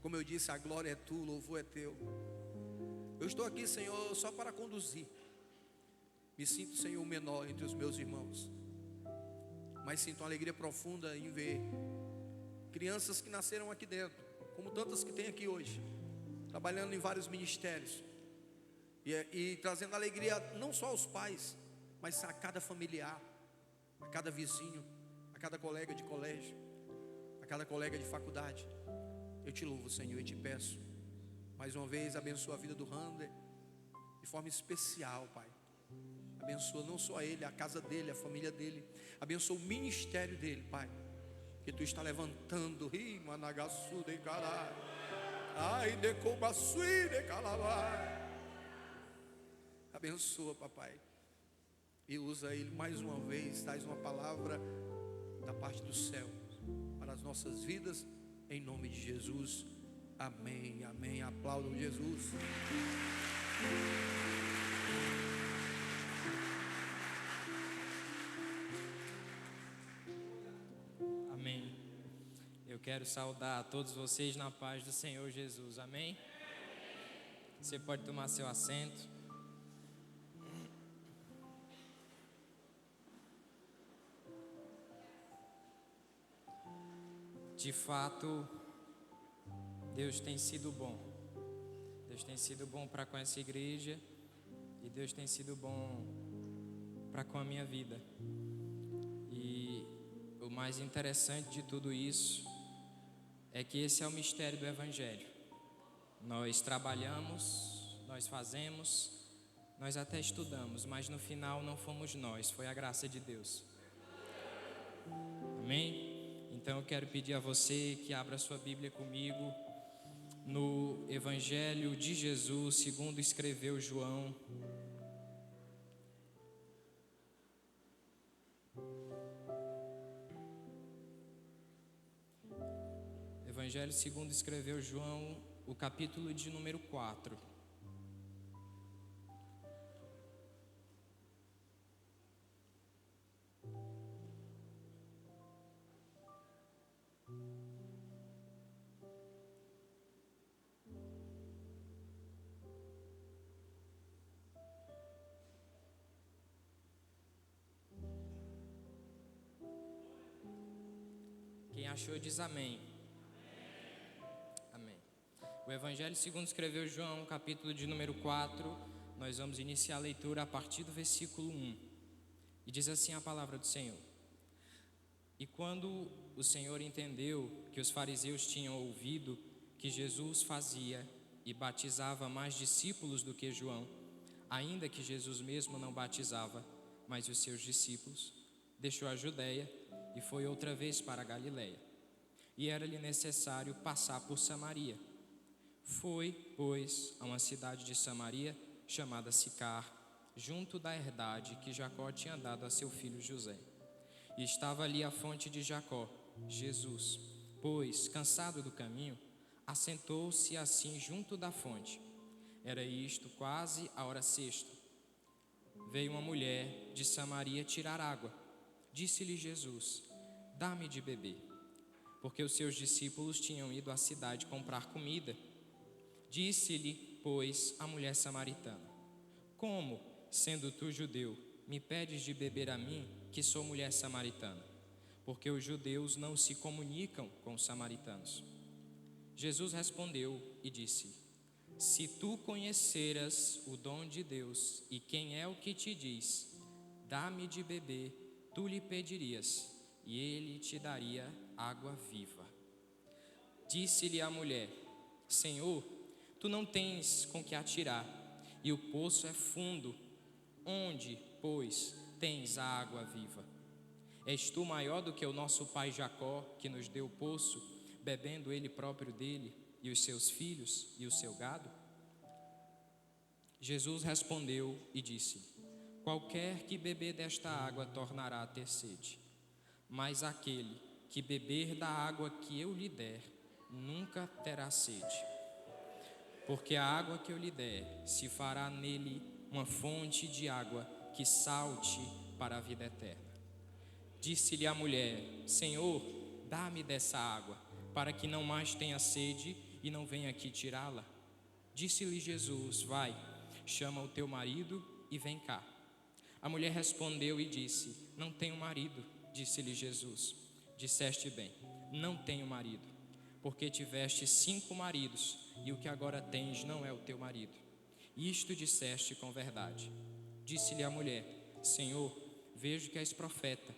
Como eu disse, a glória é tua, o louvor é teu. Eu estou aqui, Senhor, só para conduzir. Me sinto, Senhor, o menor entre os meus irmãos, mas sinto uma alegria profunda em ver crianças que nasceram aqui dentro, como tantas que tem aqui hoje, trabalhando em vários ministérios e trazendo alegria não só aos pais, mas a cada familiar, a cada vizinho, a cada colega de colégio, a cada colega de faculdade. Eu te louvo, Senhor, e te peço mais uma vez, abençoa a vida do Rander de forma especial, Pai. Abençoa não só ele, a casa dele, a família dele. Abençoa o ministério dele, Pai, que tu está levantando. Managaçu de cará, ai de cobaçui de calabá. Abençoa, papai, e usa ele mais uma vez. Traz uma palavra da parte do céu para as nossas vidas, em nome de Jesus. Amém, amém. Aplaudam Jesus. Amém. Eu quero saudar a todos vocês na paz do Senhor Jesus. Amém? Você pode tomar seu assento. De fato, Deus tem sido bom. Deus tem sido bom para com essa igreja e Deus tem sido bom para com a minha vida. E o mais interessante de tudo isso é que esse é o mistério do Evangelho. Nós trabalhamos, nós fazemos, nós até estudamos, mas no final não fomos nós, foi a graça de Deus. Amém? Então eu quero pedir a você que abra sua Bíblia comigo no Evangelho de Jesus, segundo escreveu João. Evangelho segundo escreveu João, o capítulo de número 4. Quem achou diz amém. Amém. O Evangelho segundo escreveu João, capítulo de número 4. Nós vamos iniciar a leitura a partir do versículo 1. E diz assim a palavra do Senhor: E quando o Senhor entendeu que os fariseus tinham ouvido que Jesus fazia e batizava mais discípulos do que João, ainda que Jesus mesmo não batizava, mas os seus discípulos, deixou a Judeia e foi outra vez para a Galileia. E era-lhe necessário passar por Samaria. Foi, pois, a uma cidade de Samaria chamada Sicar, junto da herdade que Jacó tinha dado a seu filho José. E estava ali a fonte de Jacó. Jesus, pois, cansado do caminho, assentou-se assim junto da fonte. Era isto quase a hora sexta. Veio uma mulher de Samaria tirar água. Disse-lhe Jesus: Dá-me de beber. Porque os seus discípulos tinham ido à cidade comprar comida. Disse-lhe, pois, a mulher samaritana: Como, sendo tu judeu, me pedes de beber a mim, que sou mulher samaritana? Porque os judeus não se comunicam com os samaritanos. Jesus respondeu e disse: Se tu conheceras o dom de Deus e quem é o que te diz, dá-me de beber, tu lhe pedirias, e ele te daria água viva. Disse-lhe a mulher: Senhor, tu não tens com que atirar, e o poço é fundo. Onde, pois, tens a água viva? És tu maior do que o nosso pai Jacó, que nos deu o poço, bebendo ele próprio dele, e os seus filhos e o seu gado? Jesus respondeu e disse: Qualquer que beber desta água tornará a ter sede, mas aquele que beber da água que eu lhe der, nunca terá sede. Porque a água que eu lhe der se fará nele uma fonte de água que salte para a vida eterna. Disse-lhe a mulher: Senhor, dá-me dessa água, para que não mais tenha sede e não vem aqui tirá-la? Disse-lhe Jesus: vai, chama o teu marido e vem cá. A mulher respondeu e disse: não tenho marido. Disse-lhe Jesus: disseste bem, não tenho marido, porque tiveste 5 maridos, e o que agora tens não é o teu marido. Isto disseste com verdade. Disse-lhe a mulher: Senhor, vejo que és profeta.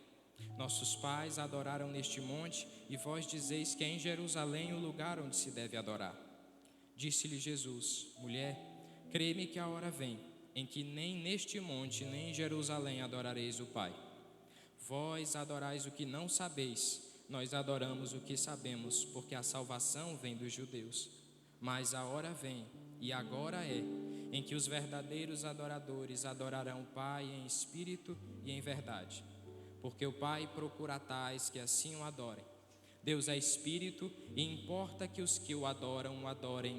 Nossos pais adoraram neste monte, e vós dizeis que é em Jerusalém o lugar onde se deve adorar. Disse-lhe Jesus: mulher, crê-me que a hora vem, em que nem neste monte, nem em Jerusalém adorareis o Pai. Vós adorais o que não sabeis, nós adoramos o que sabemos, porque a salvação vem dos judeus. Mas a hora vem, e agora é, em que os verdadeiros adoradores adorarão o Pai em espírito e em verdade, porque o Pai procura tais que assim o adorem. Deus é espírito, e importa que os que o adoram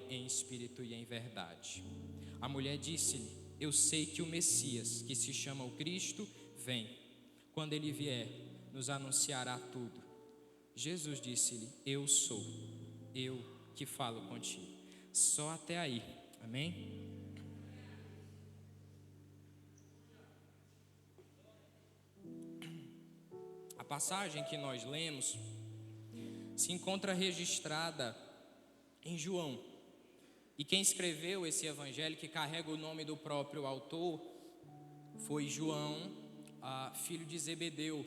em espírito e em verdade. A mulher disse-lhe: eu sei que o Messias, que se chama o Cristo, vem. Quando ele vier, nos anunciará tudo. Jesus disse-lhe: eu sou, eu que falo contigo. Só até aí, amém? A passagem que nós lemos se encontra registrada em João. E quem escreveu esse evangelho, que carrega o nome do próprio autor, foi João, filho de Zebedeu,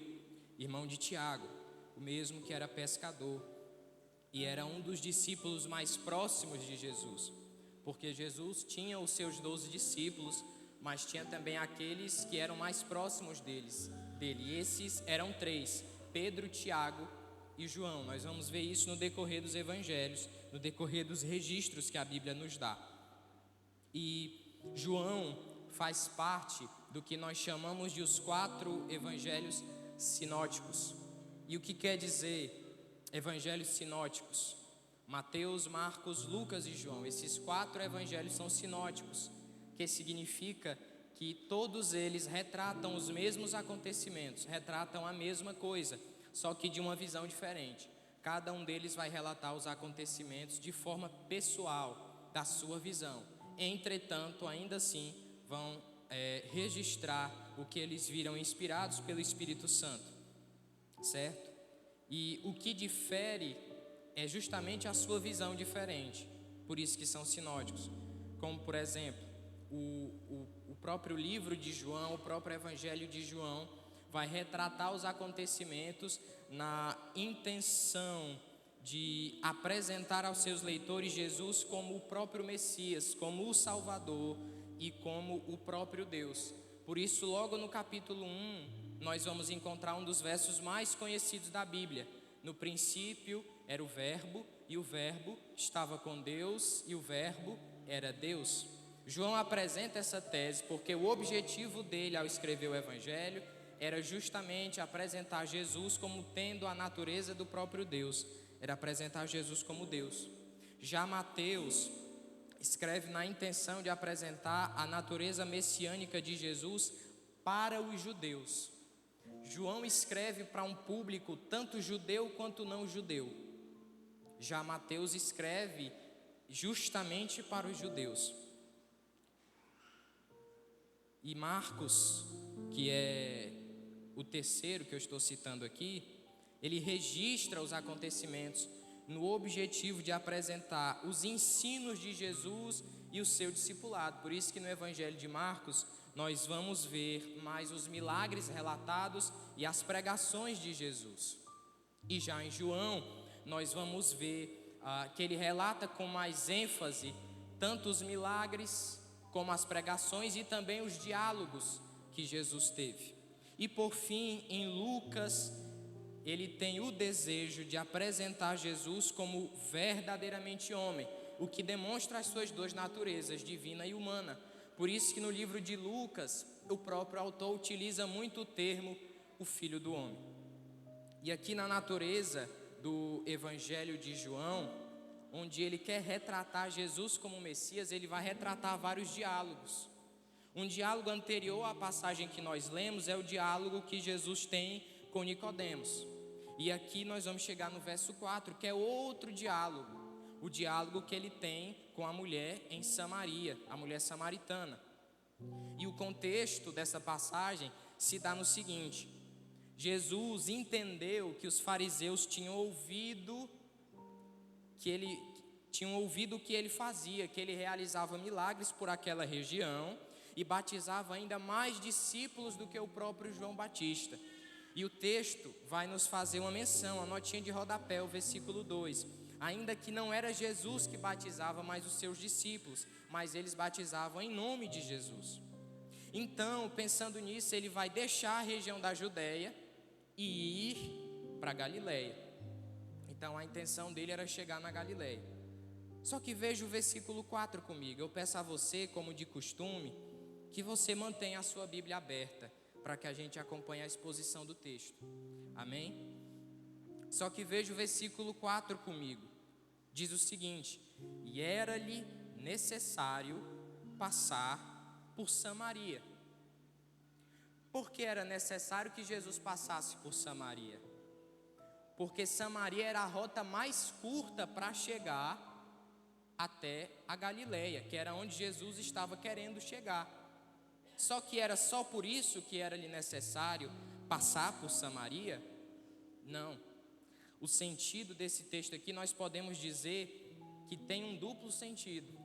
irmão de Tiago, o mesmo que era pescador. E era um dos discípulos mais próximos de Jesus, porque Jesus tinha os seus 12 discípulos, mas tinha também aqueles que eram mais próximos dele. E esses eram 3, Pedro, Tiago e João. Nós vamos ver isso no decorrer dos evangelhos, no decorrer dos registros que a Bíblia nos dá. E João faz parte do que nós chamamos de os 4 evangelhos sinóticos. E o que quer dizer evangelhos sinóticos? Mateus, Marcos, Lucas e João. Esses 4 evangelhos são sinóticos, que significa que todos eles retratam os mesmos acontecimentos, retratam a mesma coisa, só que de uma visão diferente. Cada um deles vai relatar os acontecimentos de forma pessoal, da sua visão. Entretanto, ainda assim, vão registrar o que eles viram, inspirados pelo Espírito Santo, certo? E o que difere é justamente a sua visão diferente, por isso que são sinóticos. Como, por exemplo, o próprio livro de João, o próprio evangelho de João, vai retratar os acontecimentos na intenção de apresentar aos seus leitores Jesus como o próprio Messias, como o Salvador e como o próprio Deus. Por isso, logo no capítulo 1, nós vamos encontrar um dos versos mais conhecidos da Bíblia. No princípio era o Verbo, e o Verbo estava com Deus, e o Verbo era Deus. João apresenta essa tese porque o objetivo dele ao escrever o Evangelho era justamente apresentar Jesus como tendo a natureza do próprio Deus, era apresentar Jesus como Deus. Já Mateus escreve na intenção de apresentar a natureza messiânica de Jesus para os judeus. João escreve para um público tanto judeu quanto não judeu. Já Mateus escreve justamente para os judeus. E Marcos, que é o terceiro que eu estou citando aqui, ele registra os acontecimentos no objetivo de apresentar os ensinos de Jesus e o seu discipulado. Por isso que no Evangelho de Marcos nós vamos ver mais os milagres relatados e as pregações de Jesus. E já em João nós vamos ver que ele relata com mais ênfase tanto os milagres como as pregações e também os diálogos que Jesus teve. E por fim, em Lucas, ele tem o desejo de apresentar Jesus como verdadeiramente homem, o que demonstra as suas 2 naturezas, divina e humana. Por isso que no livro de Lucas, o próprio autor utiliza muito o termo o Filho do Homem. E aqui na natureza do Evangelho de João, onde ele quer retratar Jesus como Messias, ele vai retratar vários diálogos. Um diálogo anterior à passagem que nós lemos é o diálogo que Jesus tem com Nicodemos. E aqui nós vamos chegar no verso 4, que é outro diálogo, o diálogo que ele tem com a mulher em Samaria, a mulher samaritana. E o contexto dessa passagem se dá no seguinte: Jesus entendeu que os fariseus tinham ouvido o que ele fazia, que ele realizava milagres por aquela região e batizava ainda mais discípulos do que o próprio João Batista. E o texto vai nos fazer uma menção, a notinha de rodapé, o versículo 2. Ainda que não era Jesus que batizava, mas os seus discípulos, mas eles batizavam em nome de Jesus. Então, pensando nisso, ele vai deixar a região da Judéia e ir para Galiléia. Então, a intenção dele era chegar na Galiléia. Só que veja o versículo 4 comigo. Eu peço a você, como de costume, que você mantenha a sua Bíblia aberta, para que a gente acompanhe a exposição do texto. Amém? Só que veja o versículo 4 comigo. Diz o seguinte: e era-lhe necessário passar por Samaria. Por que era necessário que Jesus passasse por Samaria? Porque Samaria era a rota mais curta para chegar até a Galiléia, que era onde Jesus estava querendo chegar. Só que era só por isso que era-lhe necessário passar por Samaria? Não. O sentido desse texto aqui nós podemos dizer que tem um duplo sentido.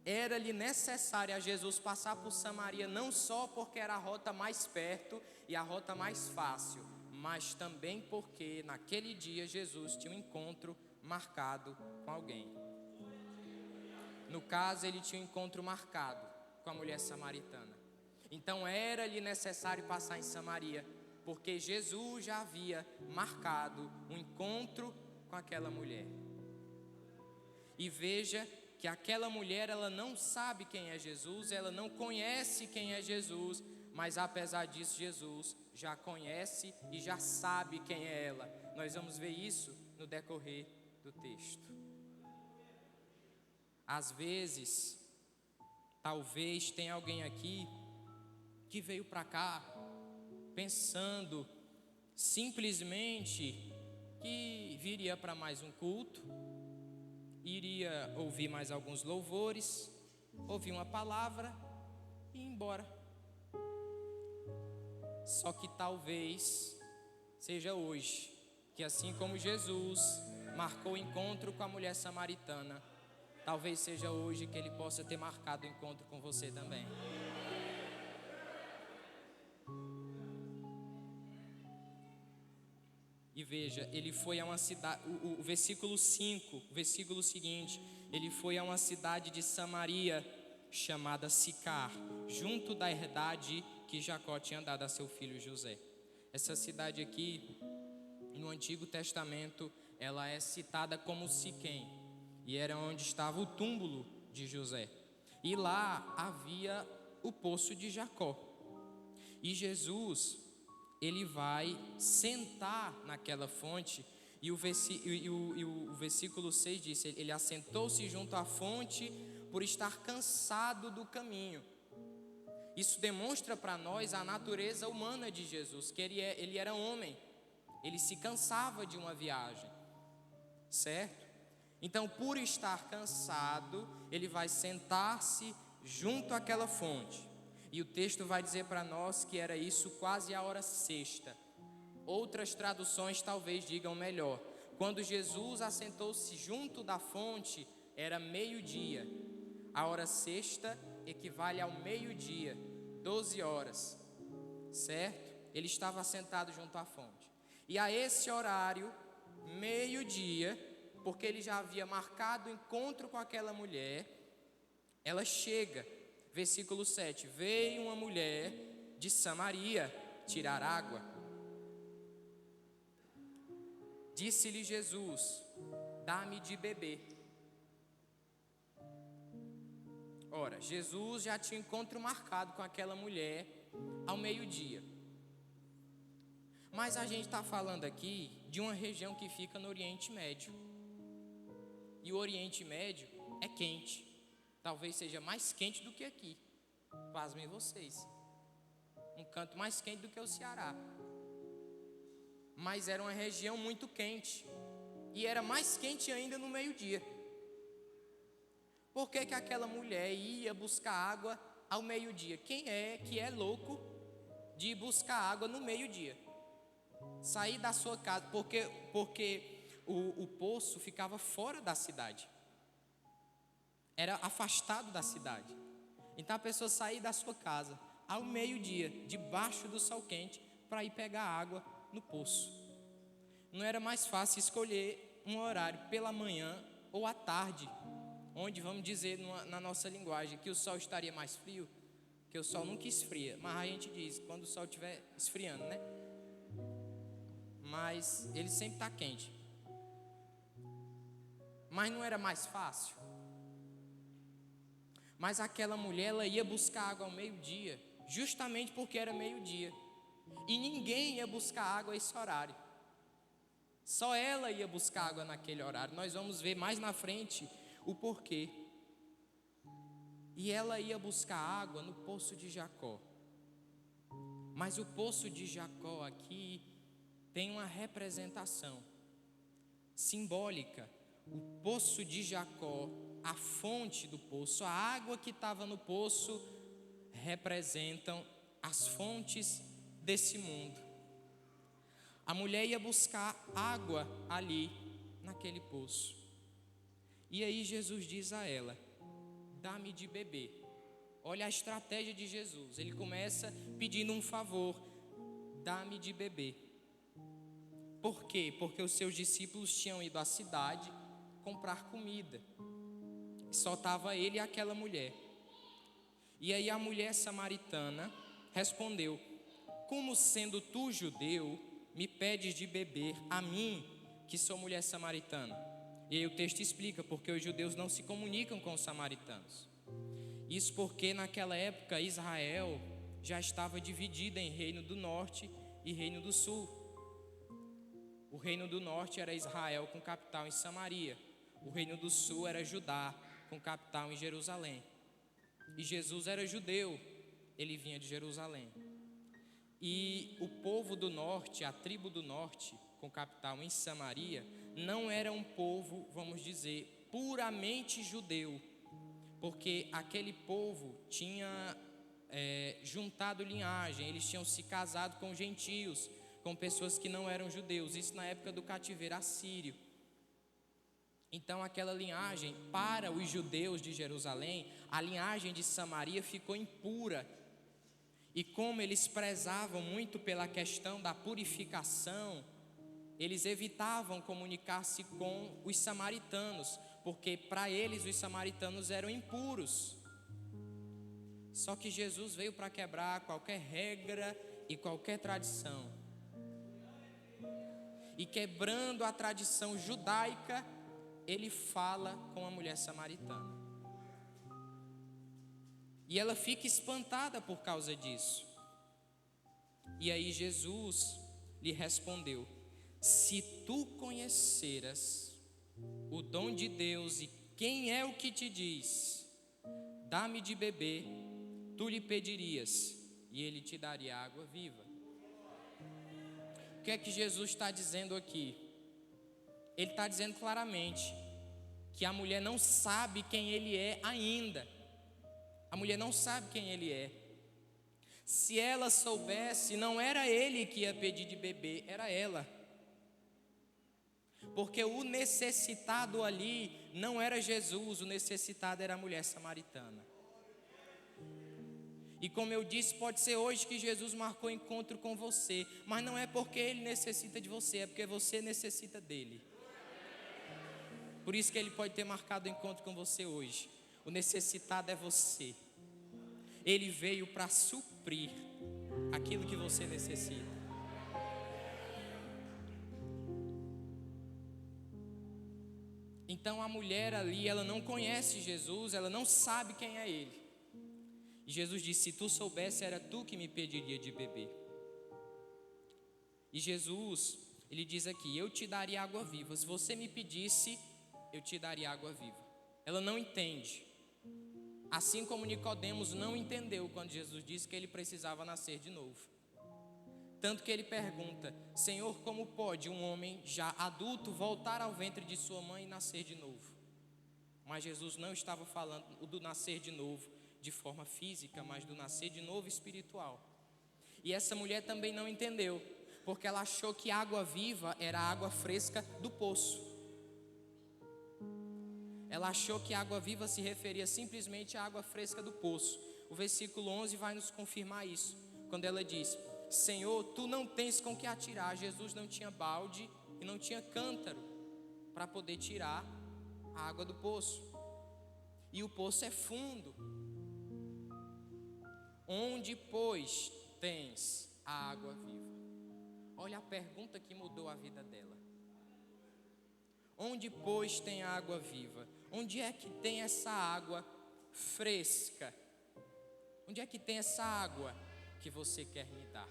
Era-lhe necessário a Jesus passar por Samaria não só porque era a rota mais perto e a rota mais fácil, mas também porque naquele dia Jesus tinha um encontro marcado com alguém. No caso, ele tinha um encontro marcado com a mulher samaritana. Então era-lhe necessário passar em Samaria, porque Jesus já havia marcado um encontro com aquela mulher. E veja que aquela mulher, ela não sabe quem é Jesus, ela não conhece quem é Jesus, mas apesar disso, Jesus já conhece e já sabe quem é ela. Nós vamos ver isso no decorrer do texto. Às vezes, talvez tenha alguém aqui que veio para cá pensando simplesmente que viria para mais um culto, iria ouvir mais alguns louvores, ouvir uma palavra e ir embora. Só que talvez seja hoje que, assim como Jesus marcou o encontro com a mulher samaritana, talvez seja hoje que ele possa ter marcado o encontro com você também. E veja, ele foi a uma cidade, o versículo 5, o versículo seguinte, ele foi a uma cidade de Samaria chamada Sicar, junto da herdade que Jacó tinha dado a seu filho José. Essa cidade aqui, no Antigo Testamento, ela é citada como Siquém, e era onde estava o túmulo de José. E lá havia o poço de Jacó. E Jesus, ele vai sentar naquela fonte, e o versículo 6 diz: ele assentou-se junto à fonte por estar cansado do caminho. Isso demonstra para nós a natureza humana de Jesus, que ele era homem, ele se cansava de uma viagem, certo? Então, por estar cansado, ele vai sentar-se junto àquela fonte. E o texto vai dizer para nós que era isso quase a hora sexta. Outras traduções talvez digam melhor: quando Jesus assentou-se junto da fonte, era meio-dia. A hora sexta equivale ao meio-dia, 12 horas, certo? Ele estava sentado junto à fonte. E a esse horário, meio-dia, porque ele já havia marcado o encontro com aquela mulher, ela chega. Versículo 7: veio uma mulher de Samaria tirar água. Disse-lhe Jesus: dá-me de beber. Ora, Jesus já tinha encontro marcado com aquela mulher ao meio-dia. Mas a gente está falando aqui de uma região que fica no Oriente Médio. E o Oriente Médio é quente. Talvez seja mais quente do que aqui. Pasmem vocês. Um canto mais quente do que o Ceará. Mas era uma região muito quente. E era mais quente ainda no meio-dia. Por que que aquela mulher ia buscar água ao meio-dia? Quem é que é louco de ir buscar água no meio-dia? Sair da sua casa, porque o poço ficava fora da cidade. Era afastado da cidade. Então a pessoa saía da sua casa ao meio-dia, debaixo do sol quente, para ir pegar água no poço. Não era mais fácil escolher um horário pela manhã ou à tarde, onde, vamos dizer na nossa linguagem, que o sol estaria mais frio, que o sol nunca esfria, mas a gente diz quando o sol estiver esfriando, né? Mas ele sempre está quente. Mas não era mais fácil? Mas aquela mulher, ela ia buscar água ao meio-dia, justamente porque era meio-dia. E ninguém ia buscar água a esse horário. Só ela ia buscar água naquele horário. Nós vamos ver mais na frente o porquê. E ela ia buscar água no poço de Jacó. Mas o poço de Jacó aqui tem uma representação simbólica. O poço de Jacó, a fonte do poço, a água que estava no poço, representam as fontes desse mundo. A mulher ia buscar água ali, naquele poço. E aí Jesus diz a ela: dá-me de beber. Olha a estratégia de Jesus. Ele começa pedindo um favor: dá-me de beber. Por quê? Porque os seus discípulos tinham ido à cidade comprar comida. Só estava ele e aquela mulher. E aí a mulher samaritana respondeu: como sendo tu judeu, me pedes de beber a mim, que sou mulher samaritana? E aí o texto explica porque os judeus não se comunicam com os samaritanos. Isso porque naquela época Israel já estava dividida em reino do norte e reino do sul. O reino do norte era Israel, com capital em Samaria. O reino do sul era Judá, com capital em Jerusalém. E Jesus era judeu, ele vinha de Jerusalém. E o povo do norte, a tribo do norte, com capital em Samaria, não era um povo, vamos dizer, puramente judeu, porque aquele povo tinha juntado linhagem, eles tinham se casado com gentios, com pessoas que não eram judeus, isso na época do cativeiro assírio. Então aquela linhagem, para os judeus de Jerusalém, a linhagem de Samaria ficou impura. E como eles prezavam muito pela questão da purificação, eles evitavam comunicar-se com os samaritanos, porque para eles os samaritanos eram impuros. Só que Jesus veio para quebrar qualquer regra e qualquer tradição. E quebrando a tradição judaica, ele fala com a mulher samaritana. E ela fica espantada por causa disso. E aí Jesus lhe respondeu: se tu conheceras o dom de Deus e quem é o que te diz, dá-me de beber, tu lhe pedirias e ele te daria água viva. O que é que Jesus está dizendo aqui? Ele está dizendo claramente que a mulher não sabe quem ele é ainda. A mulher não sabe quem ele é. Se ela soubesse, não era ele que ia pedir de beber, era ela. Porque o necessitado ali não era Jesus, o necessitado era a mulher samaritana. E como eu disse, pode ser hoje que Jesus marcou encontro com você, mas não é porque ele necessita de você, é porque você necessita dele. Por isso que ele pode ter marcado encontro com você hoje. O necessitado é você. Ele veio para suprir aquilo que você necessita. Então a mulher ali, ela não conhece Jesus, ela não sabe quem é ele. E Jesus disse: se tu soubesse, era tu que me pediria de beber. E Jesus, ele diz aqui: eu te daria água viva. Se você me pedisse, eu te daria água viva. Ela não entende. Assim como Nicodemos não entendeu quando Jesus disse que ele precisava nascer de novo. Tanto que ele pergunta: Senhor, como pode um homem já adulto voltar ao ventre de sua mãe e nascer de novo? Mas Jesus não estava falando do nascer de novo de forma física, mas do nascer de novo espiritual. E essa mulher também não entendeu, porque ela achou que água viva era a água fresca do poço. Ela achou que água viva se referia simplesmente à água fresca do poço. O versículo 11 vai nos confirmar isso, quando ela diz: Senhor, tu não tens com que atirar. Jesus não tinha balde e não tinha cântaro para poder tirar a água do poço. E o poço é fundo. Onde, pois, tens a água viva? Olha a pergunta que mudou a vida dela. Onde, pois, tem a água viva? Onde é que tem essa água fresca? Onde é que tem essa água que você quer me dar?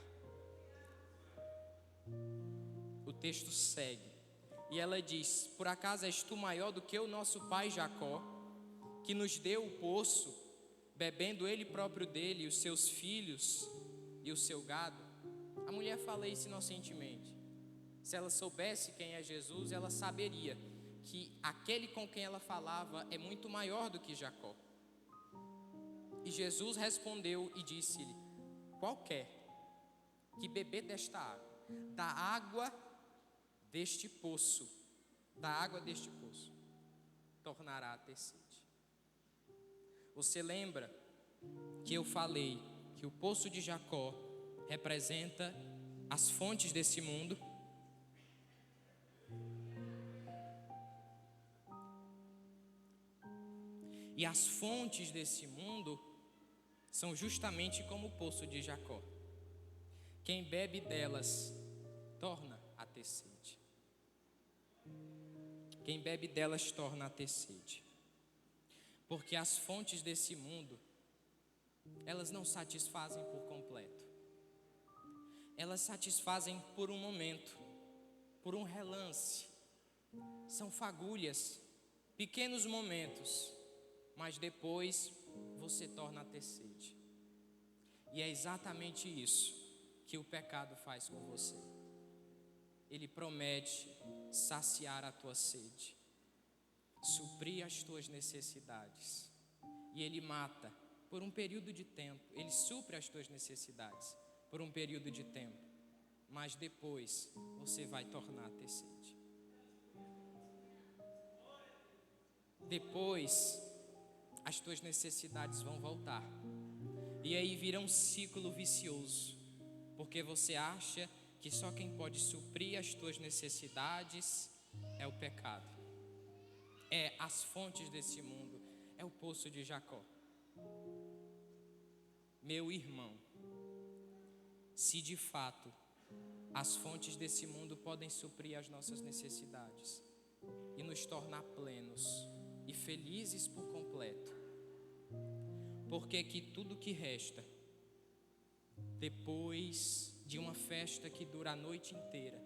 O texto segue e ela diz: por acaso és tu maior do que o nosso pai Jacó, que nos deu o poço, bebendo ele próprio dele, os seus filhos e o seu gado? A mulher fala isso inocentemente. Se ela soubesse quem é Jesus, ela saberia que aquele com quem ela falava é muito maior do que Jacó. E Jesus respondeu e disse-lhe: qualquer que beber desta água, da água deste poço, tornará a ter sede. Você lembra que eu falei que o poço de Jacó representa as fontes desse mundo? E as fontes desse mundo são justamente como o poço de Jacó. Quem bebe delas torna a ter sede. Quem bebe delas torna a ter sede. Porque as fontes desse mundo, elas não satisfazem por completo. Elas satisfazem por um momento, por um relance. São fagulhas, pequenos momentos, mas depois você torna a ter sede. E é exatamente isso que o pecado faz com você. Ele promete saciar a tua sede, suprir as tuas necessidades, e ele mata por um período de tempo. Ele supre as tuas necessidades por um período de tempo, mas depois você vai tornar a ter sede. Depois as tuas necessidades vão voltar, e aí vira um ciclo vicioso, porque você acha que só quem pode suprir as tuas necessidades é o pecado, é as fontes desse mundo, é o poço de Jacó. Meu irmão, se de fato as fontes desse mundo podem suprir as nossas necessidades e nos tornar plenos e felizes por completo, por que que tudo que resta depois de uma festa que dura a noite inteira,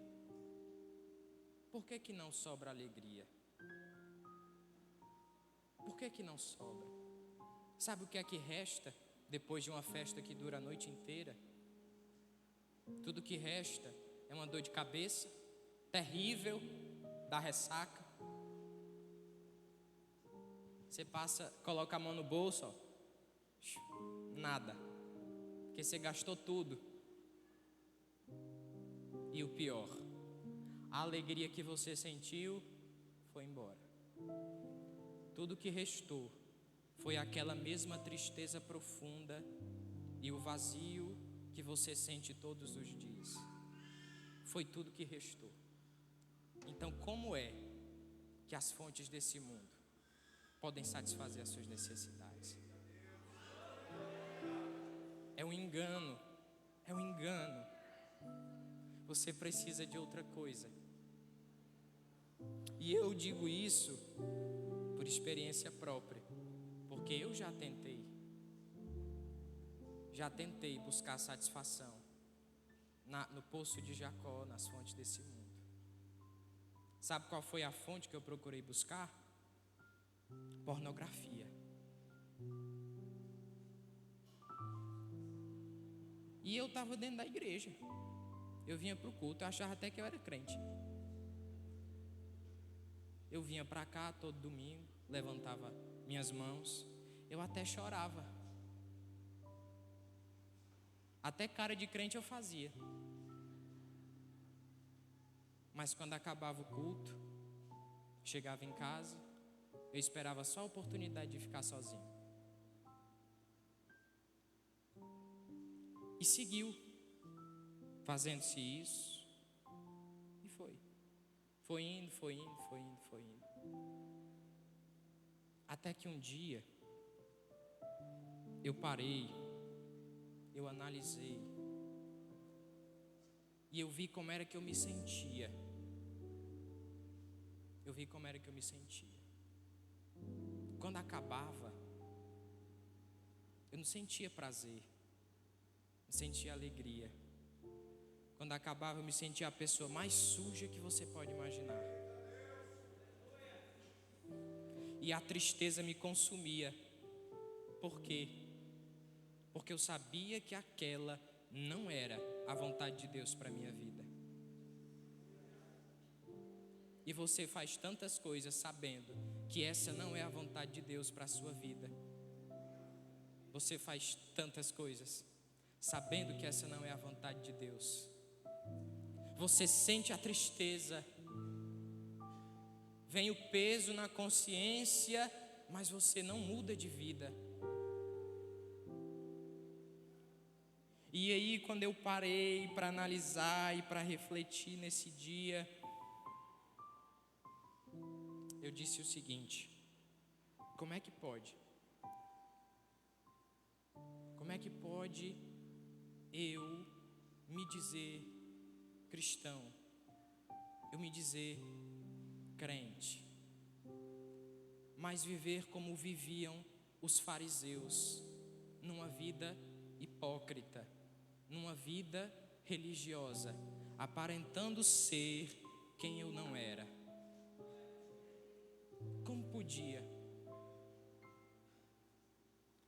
por que que não sobra alegria? Por que que não sobra? Sabe o que é que resta depois de uma festa que dura a noite inteira? Tudo que resta é uma dor de cabeça terrível, da ressaca. Você passa, coloca a mão no bolso, ó, nada, porque você gastou tudo. E o pior, a alegria que você sentiu foi embora. Tudo que restou foi aquela mesma tristeza profunda e o vazio que você sente todos os dias. Foi tudo que restou. Então, como é que as fontes desse mundo podem satisfazer as suas necessidades? É um engano, é um engano. Você precisa de outra coisa. E eu digo isso por experiência própria, porque eu já tentei buscar satisfação no poço de Jacó, nas fontes desse mundo. Sabe qual foi a fonte que eu procurei buscar? Pornografia. E eu estava dentro da igreja, Eu vinha para o culto, eu achava até que eu era crente. Eu vinha para cá todo domingo, levantava minhas mãos, eu até chorava. Até cara de crente eu fazia. Mas quando acabava o culto, chegava em casa, eu esperava só a oportunidade de ficar sozinho. E seguiu fazendo-se isso. E foi. Foi indo. Até que um dia eu parei, eu analisei e eu vi como era que eu me sentia. Quando acabava, eu não sentia prazer, não sentia alegria. Quando acabava, eu me sentia a pessoa mais suja que você pode imaginar. E a tristeza me consumia. Por quê? Porque eu sabia que aquela não era a vontade de Deus para a minha vida. E você faz tantas coisas sabendo que essa não é a vontade de Deus para a sua vida. Você faz tantas coisas sabendo que essa não é a vontade de Deus. Você sente a tristeza, vem o peso na consciência, mas você não muda de vida. E aí, quando eu parei para analisar e para refletir nesse dia, eu disse o seguinte: como é que pode? Como é que pode eu me dizer cristão, eu me dizer crente, mas viver como viviam os fariseus, numa vida hipócrita, numa vida religiosa, aparentando ser quem eu não era? Como podia?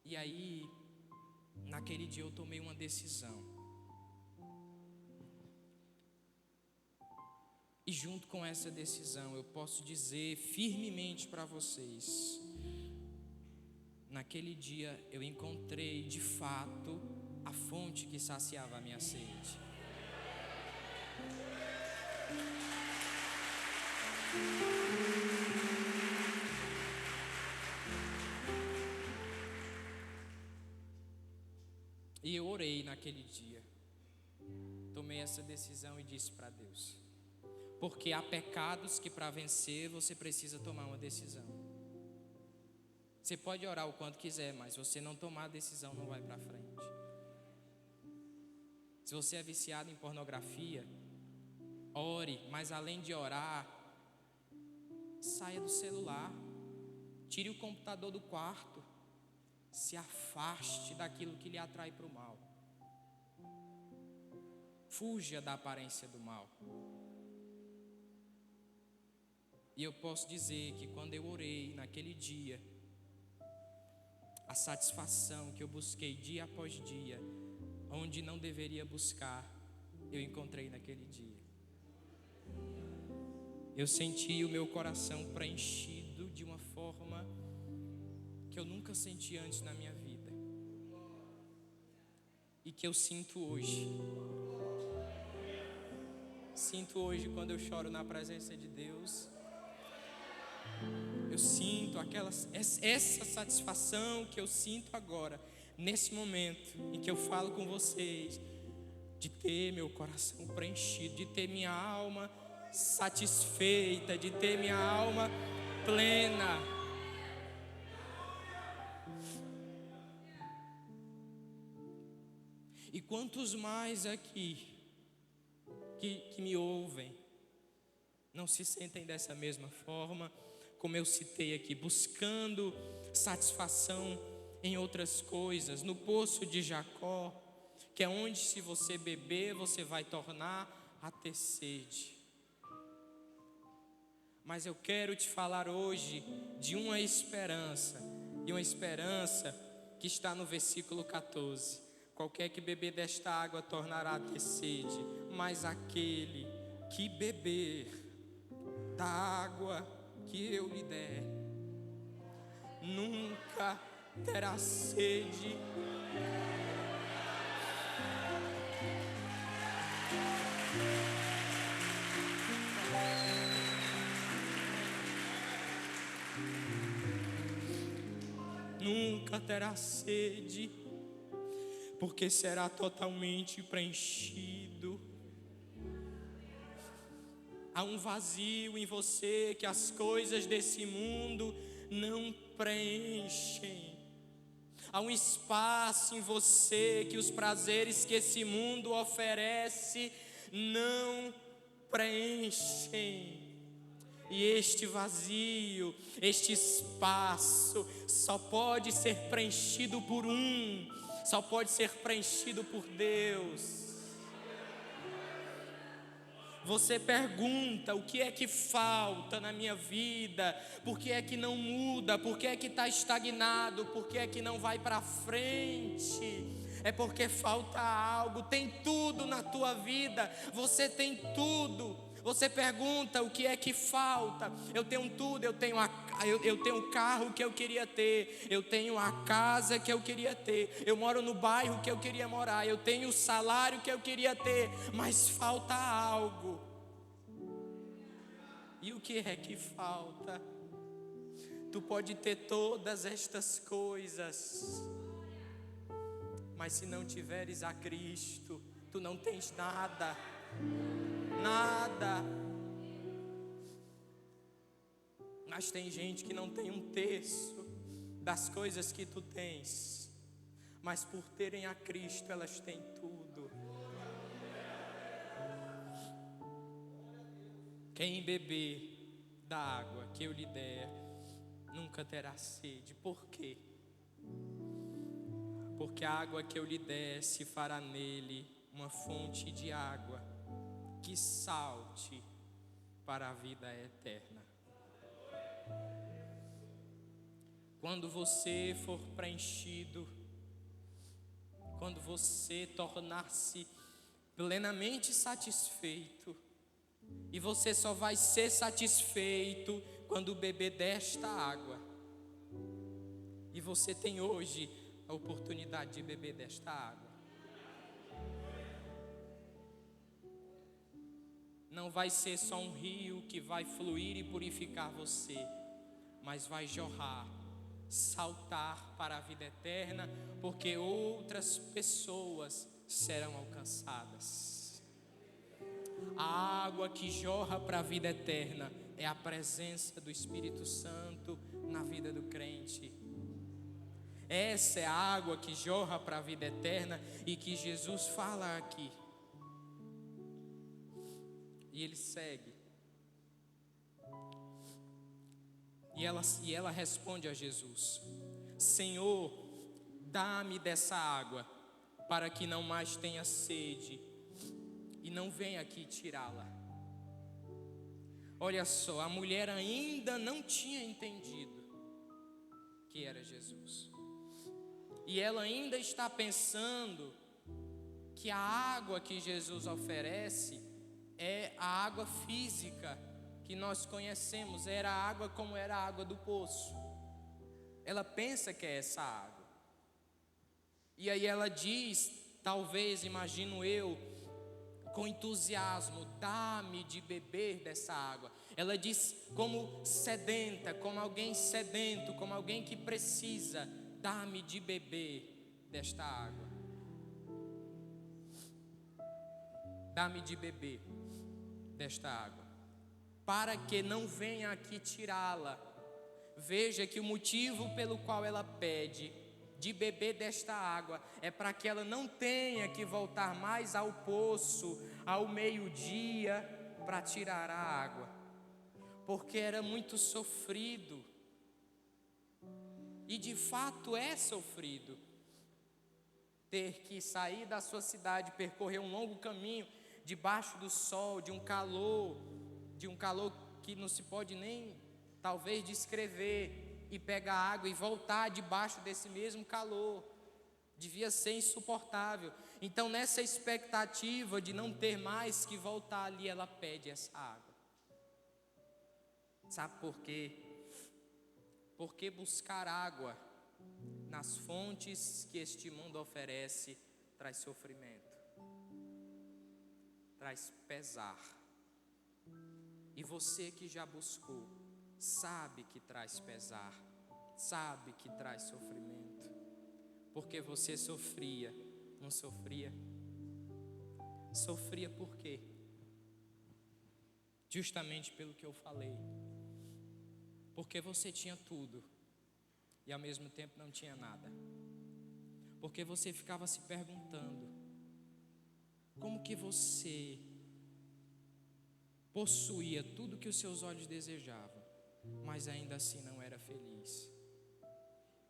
E aí, naquele dia eu tomei uma decisão. E junto com essa decisão, eu posso dizer firmemente para vocês: naquele dia eu encontrei de fato a fonte que saciava a minha sede. E eu orei naquele dia, tomei essa decisão e disse para Deus: porque há pecados que para vencer você precisa tomar uma decisão. Você pode orar o quanto quiser, mas se você não tomar a decisão, não vai para frente. Se você é viciado em pornografia, ore, mas além de orar, saia do celular, tire o computador do quarto, se afaste daquilo que lhe atrai para o mal. Fuja da aparência do mal. E eu posso dizer que quando eu orei naquele dia, a satisfação que eu busquei dia após dia, onde não deveria buscar, eu encontrei naquele dia. Eu senti o meu coração preenchido de uma forma que eu nunca senti antes na minha vida, e que eu sinto hoje. Sinto hoje quando eu choro na presença de Deus. Eu sinto essa satisfação que eu sinto agora, nesse momento em que eu falo com vocês, de ter meu coração preenchido, de ter minha alma satisfeita, de ter minha alma plena. E quantos mais aqui que me ouvem não se sentem dessa mesma forma, como eu citei aqui, buscando satisfação em outras coisas, no poço de Jacó, que é onde, se você beber, você vai tornar a ter sede. Mas eu quero te falar hoje de uma esperança, e uma esperança que está no versículo 14: qualquer que beber desta água tornará a ter sede, mas aquele que beber da água que eu lhe der, nunca terá sede. Nunca terá sede, porque será totalmente preenchido. Há um vazio em você que as coisas desse mundo não preenchem. Há um espaço em você que os prazeres que esse mundo oferece não preenchem. E este vazio, este espaço, só pode ser preenchido por só pode ser preenchido por Deus. Você pergunta: o que é que falta na minha vida? Por que é que não muda? Por que é que está estagnado? Por que é que não vai para frente? É porque falta algo. Tem tudo na tua vida, você tem tudo. Você pergunta: o que é que falta? Eu tenho tudo, eu tenho o carro que eu queria ter, eu tenho a casa que eu queria ter, eu moro no bairro que eu queria morar, eu tenho o salário que eu queria ter, mas falta algo. E o que é que falta? Tu pode ter todas estas coisas, mas se não tiveres a Cristo, tu não tens nada. Nada. Mas tem gente que não tem um terço das coisas que tu tens, mas por terem a Cristo elas têm tudo. Quem beber da água que eu lhe der nunca terá sede. Por quê? Porque a água que eu lhe der se fará nele uma fonte de água que salte para a vida eterna. Quando você for preenchido, quando você tornar-se plenamente satisfeito, e você só vai ser satisfeito quando beber desta água, e você tem hoje a oportunidade de beber desta água. Não vai ser só um rio que vai fluir e purificar você, mas vai jorrar, saltar para a vida eterna, porque outras pessoas serão alcançadas. A água que jorra para a vida eterna é a presença do Espírito Santo na vida do crente. Essa é a água que jorra para a vida eterna e que Jesus fala aqui. E ele segue. E ela responde a Jesus: Senhor, dá-me dessa água, para que não mais tenha sede, e não venha aqui tirá-la. Olha só, a mulher ainda não tinha entendido que era Jesus. E ela ainda está pensando que a água que Jesus oferece é a água física que nós conhecemos, era a água como era a água do poço. Ela pensa que é essa água. E aí ela diz, talvez, imagino eu, com entusiasmo: dá-me de beber dessa água. Ela diz como sedenta, como alguém sedento, como alguém que precisa: dá-me de beber desta água. Dá-me de beber desta água, para que não venha aqui tirá-la. Veja que o motivo pelo qual ela pede de beber desta água é para que ela não tenha que voltar mais ao poço ao meio-dia para tirar a água, porque era muito sofrido, e de fato é sofrido, ter que sair da sua cidade, percorrer um longo caminho debaixo do sol, de um calor que não se pode nem talvez descrever, e pegar água e voltar debaixo desse mesmo calor. devia ser insuportável. Então, nessa expectativa de não ter mais que voltar ali, ela pede essa água. Sabe por quê? Porque buscar água nas fontes que este mundo oferece traz sofrimento, traz pesar. E você que já buscou, sabe que traz pesar, sabe que traz sofrimento. Porque você sofria, não sofria? Sofria por quê? Justamente pelo que eu falei. Porque você tinha tudo e ao mesmo tempo não tinha nada. Porque você ficava se perguntando: como que você possuía tudo que os seus olhos desejavam, mas ainda assim não era feliz?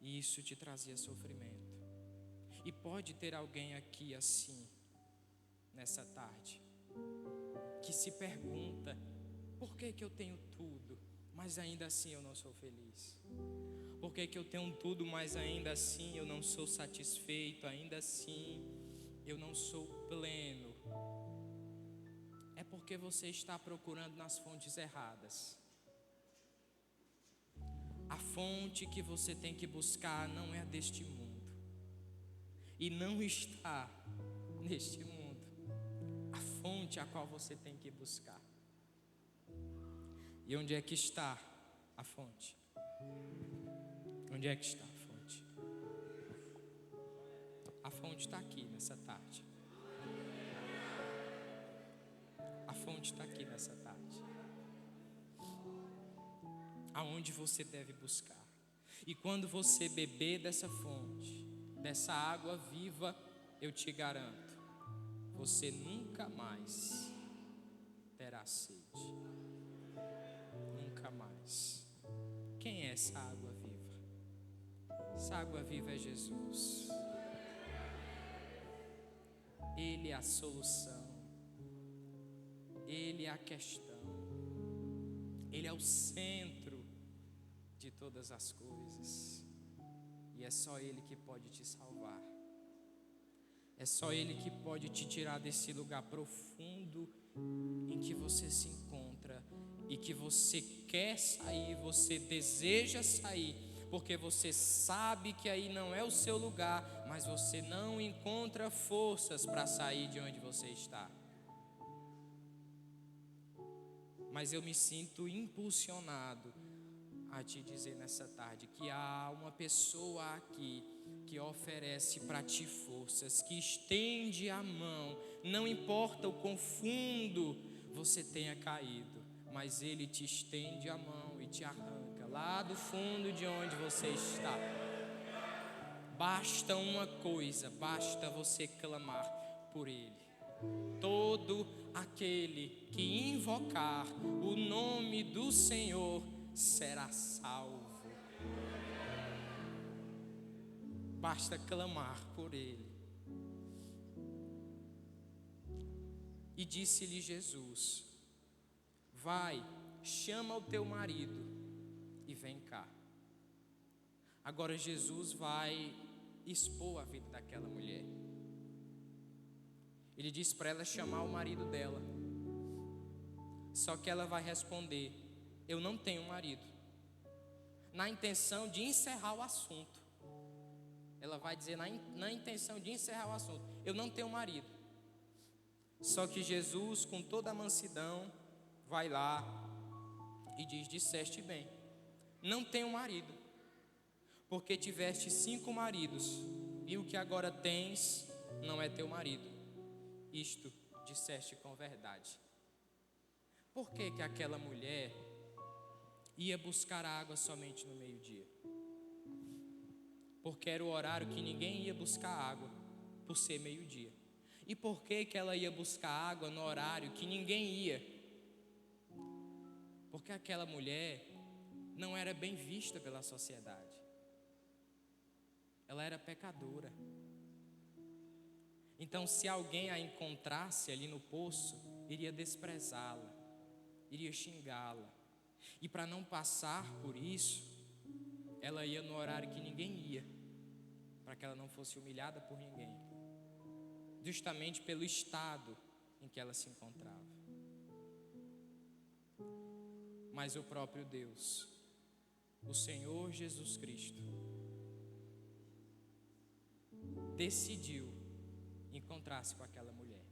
E isso te trazia sofrimento. E pode ter alguém aqui assim, nessa tarde, que se pergunta: por que eu tenho tudo, mas ainda assim eu não sou feliz? Por que eu tenho tudo, mas ainda assim eu não sou satisfeito, ainda assim eu não sou pleno? É porque você está procurando nas fontes erradas. A fonte que você tem que buscar não é a deste mundo, e não está neste mundo. A fonte a qual você tem que buscar. E onde é que está a fonte? Onde é que está a fonte? A fonte está aqui nessa tarde. A fonte está aqui nessa tarde. Aonde você deve buscar. E quando você beber dessa fonte, dessa água viva, eu te garanto, você nunca mais terá sede. Nunca mais. Quem é essa água viva? Essa água viva é Jesus. Ele é a solução. Ele é a questão. Ele é o centro de todas as coisas. E é só Ele que pode te salvar. É só Ele que pode te tirar desse lugar profundo em que você se encontra e que você quer sair, você deseja sair, porque você sabe que aí não é o seu lugar, mas você não encontra forças para sair de onde você está. Mas eu me sinto impulsionado a te dizer nessa tarde que há uma pessoa aqui que oferece para ti forças, que estende a mão, não importa o quão fundo você tenha caído, mas Ele te estende a mão e te arranca lá do fundo de onde você está. Basta uma coisa, basta você clamar por Ele. Todo aquele que invocar o nome do Senhor será salvo. Basta clamar por Ele. E disse-lhe Jesus: vai, chama o teu marido e vem cá. Agora Jesus vai expor a vida daquela mulher. Ele diz para ela chamar o marido dela. Só que ela vai responder: eu não tenho marido. Na intenção de encerrar o assunto. Ela vai dizer na intenção de encerrar o assunto: eu não tenho marido. Só que Jesus, com toda a mansidão, vai lá e diz: disseste bem, não tenho marido, porque tiveste 5 maridos, e o que agora tens não é teu marido. Isto disseste com verdade. Por que que aquela mulher ia buscar a água somente no meio-dia? Porque era o horário que ninguém ia buscar água, por ser meio-dia. E por que que ela ia buscar água no horário que ninguém ia? Porque aquela mulher não era bem vista pela sociedade. Ela era pecadora. Então, se alguém a encontrasse ali no poço, iria desprezá-la, iria xingá-la. E para não passar por isso, ela ia no horário que ninguém ia. para que ela não fosse humilhada por ninguém, justamente pelo estado em que ela se encontrava. Mas o próprio Deus, o Senhor Jesus Cristo, decidiu encontrar-se com aquela mulher.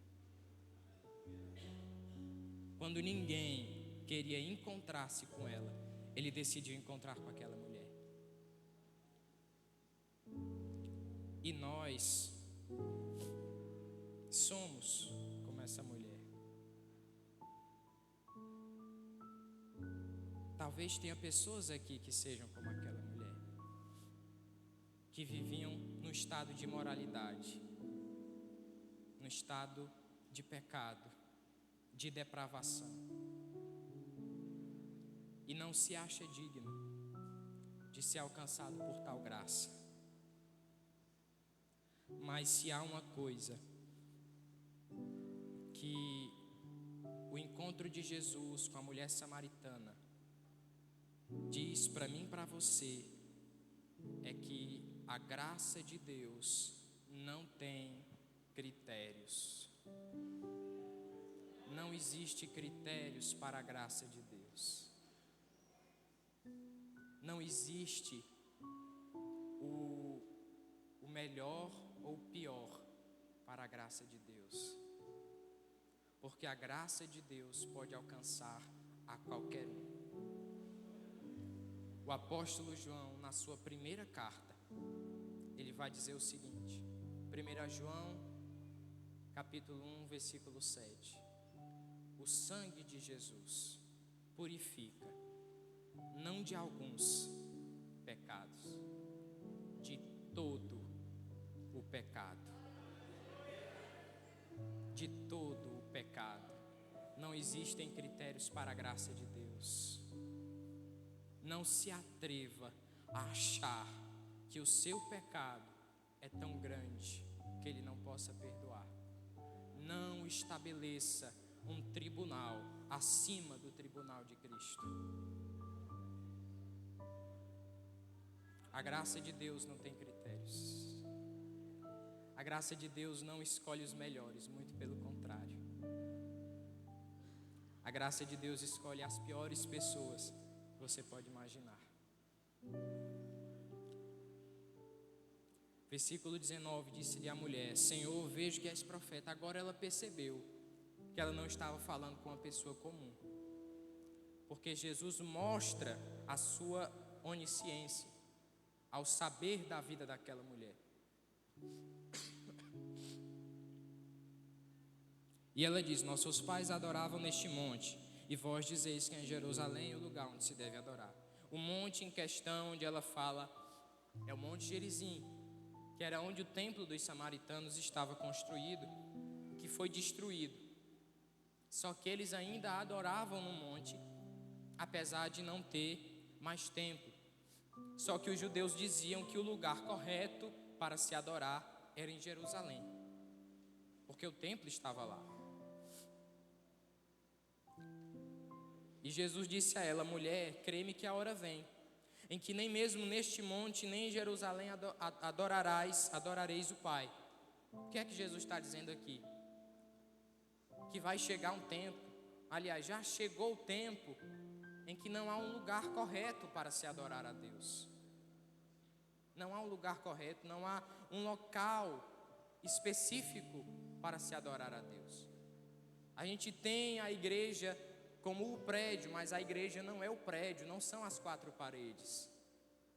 Quando ninguém queria encontrar-se com ela, ele decidiu encontrar com aquela mulher. E nós somos como essa mulher. Talvez tenha pessoas aqui que sejam como aquela mulher, que viviam no estado de imoralidade, no estado de pecado, de depravação, e não se acha digno de ser alcançado por tal graça. Mas se há uma coisa que o encontro de Jesus com a mulher samaritana diz para mim e para você, é que a graça de Deus não tem critérios. Não existe critérios para a graça de Deus. Não existe o melhor ou o pior para a graça de Deus. Porque a graça de Deus pode alcançar a qualquer um. O apóstolo João, na sua primeira carta, ele vai dizer o seguinte, 1 João, capítulo 1, versículo 7. O sangue de Jesus purifica, não de alguns pecados, de todo o pecado. De todo o pecado. Não existem critérios para a graça de Deus. Não se atreva a achar que o seu pecado é tão grande que Ele não possa perdoar. Não estabeleça um tribunal acima do tribunal de Cristo. A graça de Deus não tem critérios. A graça de Deus não escolhe os melhores, muito pelo contrário. A graça de Deus escolhe as piores pessoas que você pode imaginar. Versículo 19, disse-lhe a mulher: Senhor, vejo que és profeta. Agora ela percebeu que ela não estava falando com uma pessoa comum, porque Jesus mostra a sua onisciência ao saber da vida daquela mulher. E ela diz: nossos pais adoravam neste monte, e vós dizeis que em Jerusalém é o lugar onde se deve adorar. O monte em questão onde ela fala é o Monte Gerizim, que era onde o templo dos samaritanos estava construído, que foi destruído. Só que eles ainda adoravam no monte, apesar de não ter mais templo. Só que os judeus diziam que o lugar correto para se adorar era em Jerusalém, porque o templo estava lá. E Jesus disse a ela: mulher, crê-me que a hora vem, em que nem mesmo neste monte, nem em Jerusalém adorareis o Pai. O que é que Jesus está dizendo aqui? Que vai chegar um tempo, aliás, já chegou o tempo, em que não há um lugar correto para se adorar a Deus. Não há um lugar correto, não há um local específico para se adorar a Deus. A gente tem a igreja como o prédio, mas a igreja não é o prédio, não são as quatro paredes.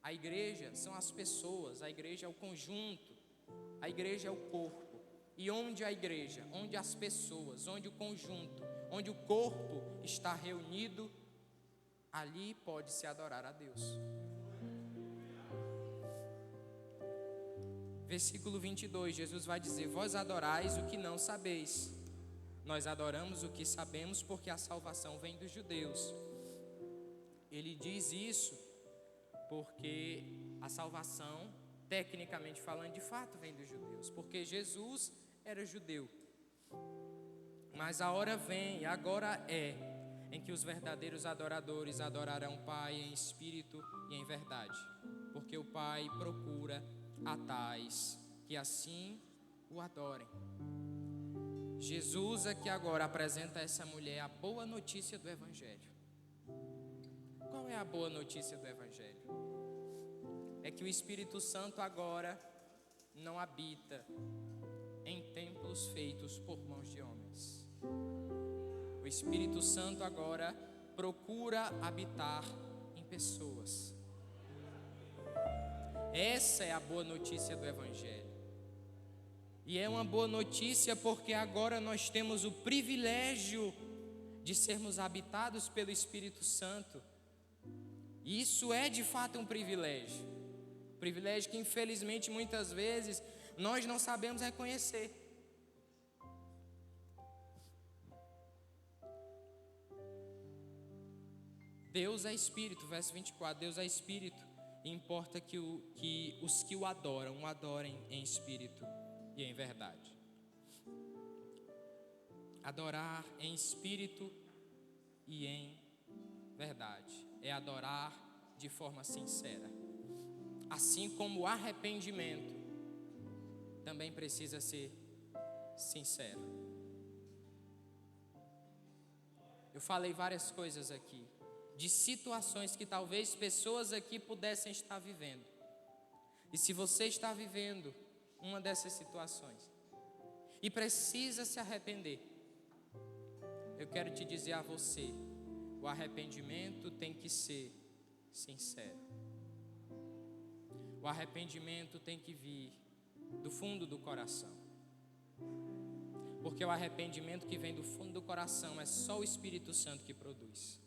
A igreja são as pessoas, a igreja é o conjunto, a igreja é o corpo. E onde a igreja, onde as pessoas, onde o conjunto, onde o corpo está reunido, ali pode-se adorar a Deus. Versículo 22, Jesus vai dizer: vós adorais o que não sabeis. Nós adoramos o que sabemos, porque a salvação vem dos judeus. Ele diz isso porque a salvação, tecnicamente falando, de fato vem dos judeus, porque Jesus era judeu. Mas a hora vem, agora é, em que os verdadeiros adoradores adorarão o Pai em espírito e em verdade, porque o Pai procura a tais que assim o adorem. Jesus aqui agora apresenta a essa mulher a boa notícia do Evangelho. Qual é a boa notícia do Evangelho? É que o Espírito Santo agora não habita em templos feitos por mãos de homens. O Espírito Santo agora procura habitar em pessoas. Essa é a boa notícia do Evangelho. E é uma boa notícia porque agora nós temos o privilégio de sermos habitados pelo Espírito Santo. E isso é de fato um privilégio. Privilégio que infelizmente muitas vezes nós não sabemos reconhecer. Deus é Espírito, verso 24, Deus é Espírito, e importa que os que o adoram, o adorem em Espírito e em verdade. Adorar em Espírito e em verdade, é adorar de forma sincera. Assim como o arrependimento também precisa ser sincero. Eu falei várias coisas aqui, de situações que talvez pessoas aqui pudessem estar vivendo. E se você está vivendo uma dessas situações e precisa se arrepender, eu quero te dizer a você, o arrependimento tem que ser sincero. O arrependimento tem que vir do fundo do coração. Porque o arrependimento que vem do fundo do coração é só o Espírito Santo que produz.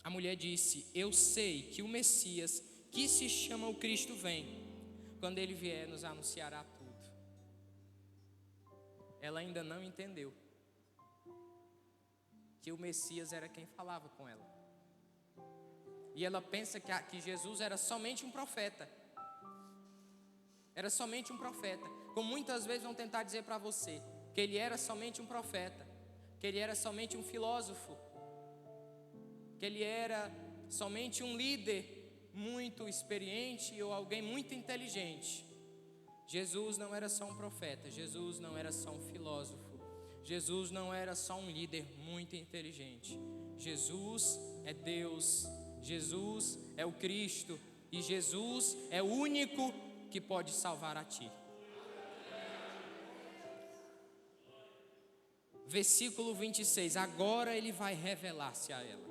A mulher disse: eu sei que o Messias, que se chama o Cristo, vem. Quando ele vier, nos anunciará tudo. Ela ainda não entendeu que o Messias era quem falava com ela. E ela pensa que Jesus era somente um profeta. Era somente um profeta. Como muitas vezes vão tentar dizer para você que ele era somente um profeta, que ele era somente um filósofo, que ele era somente um líder muito experiente ou alguém muito inteligente. Jesus não era só um profeta, Jesus não era só um filósofo, Jesus não era só um líder muito inteligente. Jesus é Deus, Jesus é o Cristo e Jesus é o único que pode salvar a ti. Versículo 26, agora ele vai revelar-se a ela.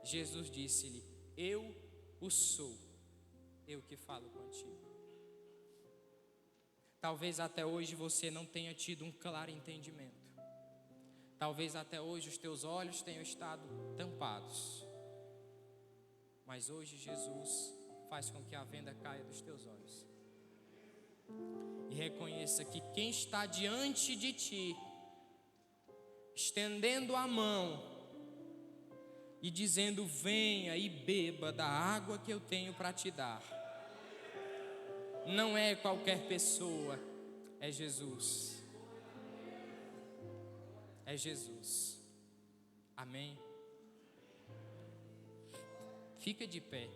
Jesus disse-lhe: eu o sou, eu que falo contigo. Talvez até hoje você não tenha tido um claro entendimento. Talvez até hoje os teus olhos tenham estado tampados. Mas hoje Jesus faz com que a venda caia dos teus olhos. E reconheça que quem está diante de ti, estendendo a mão e dizendo: venha e beba da água que eu tenho para te dar, não é qualquer pessoa, é Jesus. É Jesus. Amém? Fica de pé.